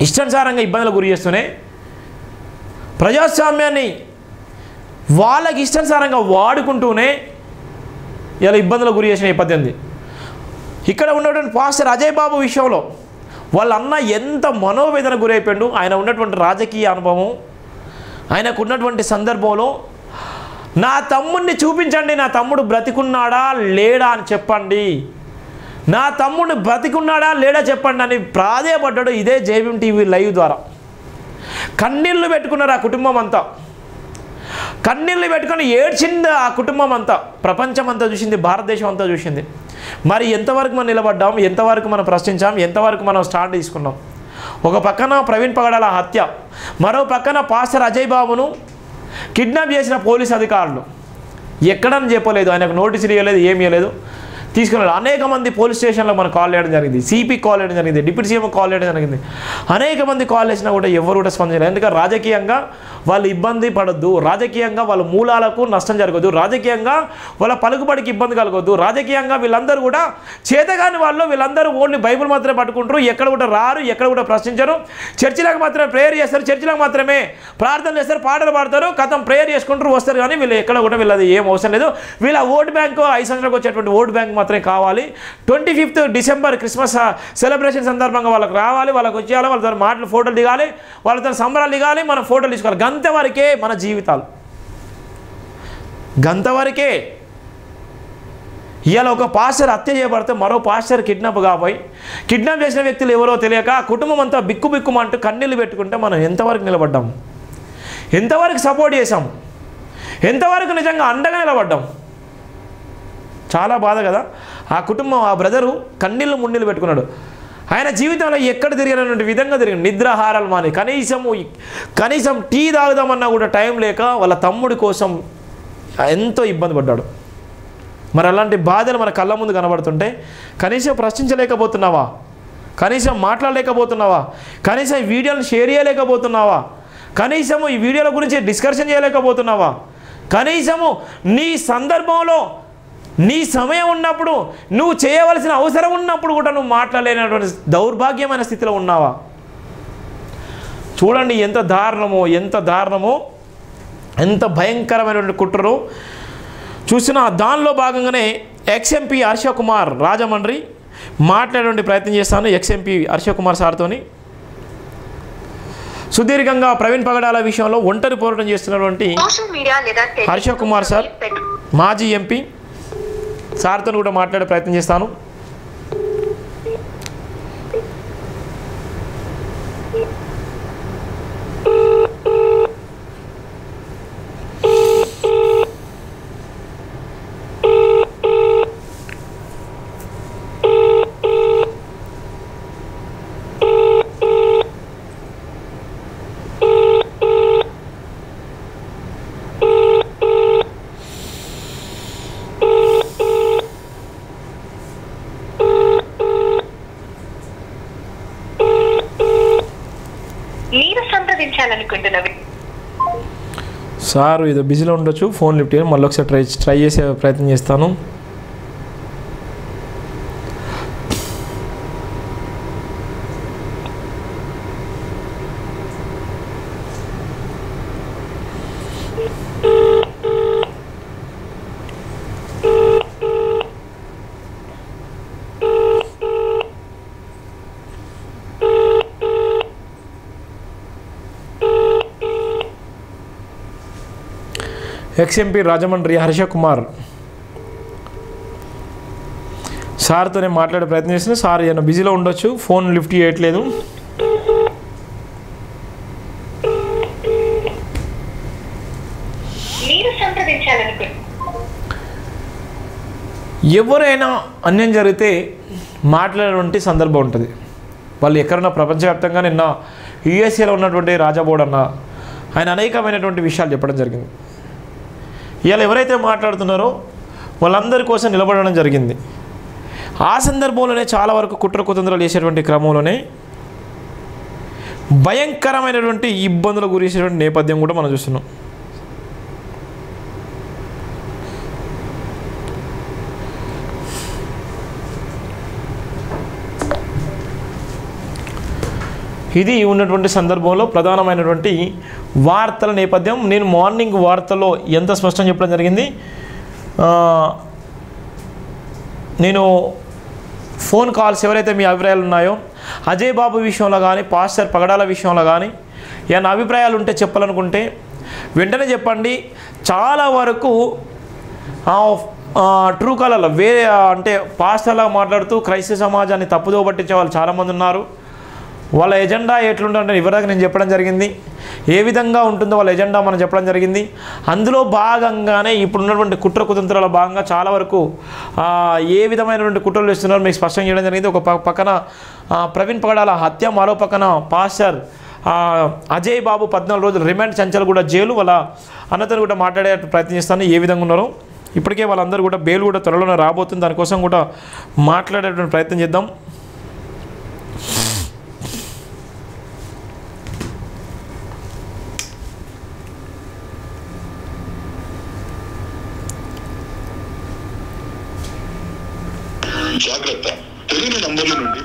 ఇష్టానుసారంగా ఇబ్బందులకు గురి చేస్తూనే ప్రజాస్వామ్యాన్ని వాళ్ళకి ఇష్టానుసారంగా వాడుకుంటూనే ఇలా ఇబ్బందులకు గురి చేసిన నేపథ్యం ఉంది. ఇక్కడ ఉన్నటువంటి పాస్టర్ అజయ్ బాబు విషయంలో వాళ్ళ అన్న ఎంత మనోవేదన గురైపోయాడు. ఆయన ఉన్నటువంటి రాజకీయ అనుభవం, ఆయనకు ఉన్నటువంటి సందర్భంలో నా తమ్ముడిని చూపించండి, నా తమ్ముడు బ్రతికున్నాడా లేడా అని చెప్పండి, నా తమ్ముడిని బ్రతికున్నాడా లేడా చెప్పండి అని ప్రాధేయపడ్డాడు. ఇదే జేబీఎం టీవీ లైవ్ ద్వారా కన్నీళ్ళు పెట్టుకున్నారు. ఆ కుటుంబం అంతా కన్నీళ్ళు పెట్టుకొని ఏడ్చింది. ఆ కుటుంబం అంతా, ప్రపంచం అంతా చూసింది, భారతదేశం అంతా చూసింది. మరి ఎంతవరకు మనం నిలబడ్డాం, ఎంతవరకు మనం ప్రశ్నించాం, ఎంతవరకు మనం స్టాండ్ తీసుకున్నాం? ఒక పక్కన ప్రవీణ్ పగడాల హత్య, మరో పక్కన పాస్టర్ అజయ్ బాబును కిడ్నాప్ చేసిన పోలీస్ అధికారులు ఎక్కడని చెప్పలేదు, ఆయనకు నోటీసులు ఇవ్వలేదు, ఏమి ఇవ్వలేదు, తీసుకున్నాడు. అనేక మంది పోలీస్ స్టేషన్లో మనం కాల్ చేయడం జరిగింది, సిపి కాల్ చేయడం జరిగింది, డిప్యూటీ సీఎం కాల్ చేయడం జరిగింది. అనేక మంది కాల్ చేసినా కూడా ఎవరు కూడా స్పందించలేదు. ఎందుకంటే రాజకీయంగా వాళ్ళు ఇబ్బంది పడొద్దు, రాజకీయంగా వాళ్ళ మూలాలకు నష్టం జరగదు, రాజకీయంగా వాళ్ళ పలుకుబడికి ఇబ్బంది కలగొద్దు, రాజకీయంగా వీళ్ళందరూ కూడా చేతగాని వాళ్ళు, వీళ్ళందరూ ఓన్లీ బైబిల్ మాత్రమే పట్టుకుంటారు, ఎక్కడ కూడా రారు, ఎక్కడ కూడా ప్రశ్నించరు, చర్చిలకు మాత్రమే ప్రేయర్ చేస్తారు, చర్చిలకు మాత్రమే ప్రార్థన చేస్తారు, పాటలు పాడతారు, కథం ప్రేయర్ చేసుకుంటారు వస్తారు. కానీ వీళ్ళు ఎక్కడ కూడా వీళ్ళది ఏం అవసరం లేదు. వీళ్ళ ఓటు బ్యాంకు 5 సంవత్సరాలకు వచ్చేటువంటి ఓటు బ్యాంక్ మాత్రమే కావాలి. 25th డిసెంబర్ క్రిస్మస్ సెలబ్రేషన్ సందర్భంగా వాళ్ళకి రావాలి, వాళ్ళకి వచ్చేయాలి, వాళ్ళతో మాటలు ఫోటోలు దిగాలి, వాళ్ళతో సంబరాలు దిగాలి, మనం ఫోటోలు తీసుకోవాలి. గంతవరకే మన జీవితాలు, గంతవరకే. ఇవాళ ఒక పాస్టర్ హత్య చేయబడితే మరో పాస్టర్ కిడ్నాప్ కాబోయి, కిడ్నాప్ చేసిన వ్యక్తులు ఎవరో తెలియక కుటుంబం అంతా బిక్కుబిక్కుమంటూ కన్నీళ్ళు పెట్టుకుంటే మనం ఎంతవరకు నిలబడ్డాం, ఎంతవరకు సపోర్ట్ చేసాం, ఎంతవరకు నిజంగా అండగా నిలబడ్డాం? చాలా బాధ కదా. ఆ కుటుంబం, ఆ బ్రదరు కన్నీళ్ళు మున్నీళ్ళు పెట్టుకున్నాడు. ఆయన జీవితంలో ఎక్కడ తిరిగినటువంటి విధంగా తిరిగింది, నిద్రాహారాలు మాని, కనీసం టీ తాగుదామన్నా కూడా టైం లేక వాళ్ళ తమ్ముడి కోసం ఎంతో ఇబ్బంది పడ్డాడు. మరి అలాంటి బాధలు మన కళ్ళ ముందు కనబడుతుంటే కనీసం ప్రశ్నించలేకపోతున్నావా, కనీసం మాట్లాడలేకపోతున్నావా, కనీసం ఈ వీడియోలను షేర్ చేయలేకపోతున్నావా, కనీసము ఈ వీడియోల గురించి డిస్కషన్ చేయలేకపోతున్నావా, కనీసము నీ సందర్భంలో నీ సమయం ఉన్నప్పుడు నువ్వు చేయవలసిన అవసరం ఉన్నప్పుడు కూడా నువ్వు మాట్లాడలేనటువంటి దౌర్భాగ్యమైన స్థితిలో ఉన్నావా? చూడండి ఎంత దారుణమో, ఎంత దారుణమో, ఎంత భయంకరమైనటువంటి కుట్రలో చూసిన. దానిలో భాగంగానే ఎక్స్ఎంపీ హర్ష కుమార్ రాజమండ్రి మాట్లాడేటువంటి ప్రయత్నం చేస్తాను. ఎక్స్ఎంపీ హర్ష కుమార్ సార్తోని సుదీర్ఘంగా ప్రవీణ్ పగడాల విషయంలో ఒంటరి పోరాటం చేస్తున్నటువంటి హర్ష కుమార్ సార్, మాజీ ఎంపీ సార్తో కూడా మాట్లాడే ప్రయత్నం చేస్తాను. సార్ ఏదో బిజీలో ఉండొచ్చు, ఫోన్ లిఫ్ట్ చేయాలి, మళ్ళీ ఒకసారి ట్రై చేసే ప్రయత్నం చేస్తాను. ఎక్స్ఎంపీ రాజమండ్రి హర్ష కుమార్ సార్తోనే మాట్లాడే ప్రయత్నం చేసిన. సార్ ఏమైనా బిజీలో ఉండొచ్చు, ఫోన్ లిఫ్ట్ చేయట్లేదు. ఎవరైనా అన్యాయం జరిగితే మాట్లాడేటువంటి సందర్భం ఉంటుంది. వాళ్ళు ఎక్కడన్నా ప్రపంచవ్యాప్తంగా నిన్న యుఎస్ఏలో ఉన్నటువంటి రాజాబోడ్ అన్న ఆయన అనేకమైనటువంటి విషయాలు చెప్పడం జరిగింది. ఇవాళ ఎవరైతే మాట్లాడుతున్నారో వాళ్ళందరి కోసం నిలబడడం జరిగింది. ఆ సందర్భంలోనే చాలా వరకు కుట్ర కుతంత్రాలు చేసేటువంటి క్రమంలోనే భయంకరమైనటువంటి ఇబ్బందులకు గురించినటువంటి నేపథ్యం కూడా మనం చూస్తున్నాం. ఇది ఉన్నటువంటి సందర్భంలో ప్రధానమైనటువంటి వార్తల నేపథ్యం. నేను మార్నింగ్ వార్తల్లో ఎంత స్పష్టంగా చెప్పడం జరిగింది, నేను ఫోన్ కాల్స్ ఎవరైతే మీ అభిప్రాయాలు ఉన్నాయో అజయ్ బాబు విషయంలో కానీ పాస్టర్ పగడాల విషయంలో కానీ ఏమైనా అభిప్రాయాలు ఉంటే చెప్పాలనుకుంటే వెంటనే చెప్పండి. చాలా వరకు ట్రూ కాలర్లో వేరే అంటే పాస్టర్లా మాట్లాడుతూ క్రైస్తవ సమాజాన్ని తప్పుదో పట్టించే వాళ్ళు చాలామంది ఉన్నారు. వాళ్ళ ఎజెండా ఎట్లుంటుందంటే ఇవరకు నేను చెప్పడం జరిగింది, ఏ విధంగా ఉంటుందో వాళ్ళ ఎజెండా మనం చెప్పడం జరిగింది. అందులో భాగంగానే ఇప్పుడున్నటువంటి కుట్ర కుతంత్రాల భాగంగా చాలా వరకు ఏ విధమైనటువంటి కుట్రలు ఇస్తున్నారో మీకు స్పష్టంగా చేయడం జరిగింది. ఒక పక్కన ప్రవీణ్ పగడాల హత్య, మరో పక్కన పాస్టర్ అజయ్ బాబు 14 రోజులు రిమాండ్, చంచల్గూడ జైలు. వాళ్ళ అన్నతో కూడా మాట్లాడే ప్రయత్నం చేస్తాను ఏ విధంగా ఉన్నారో. ఇప్పటికే వాళ్ళందరూ కూడా బెయిల్ కూడా త్వరలోనే రాబోతుంది, దానికోసం కూడా మాట్లాడేటువంటి ప్రయత్నం చేద్దాం. జాగ్రత్త, తెలియని నంబర్ల నుండి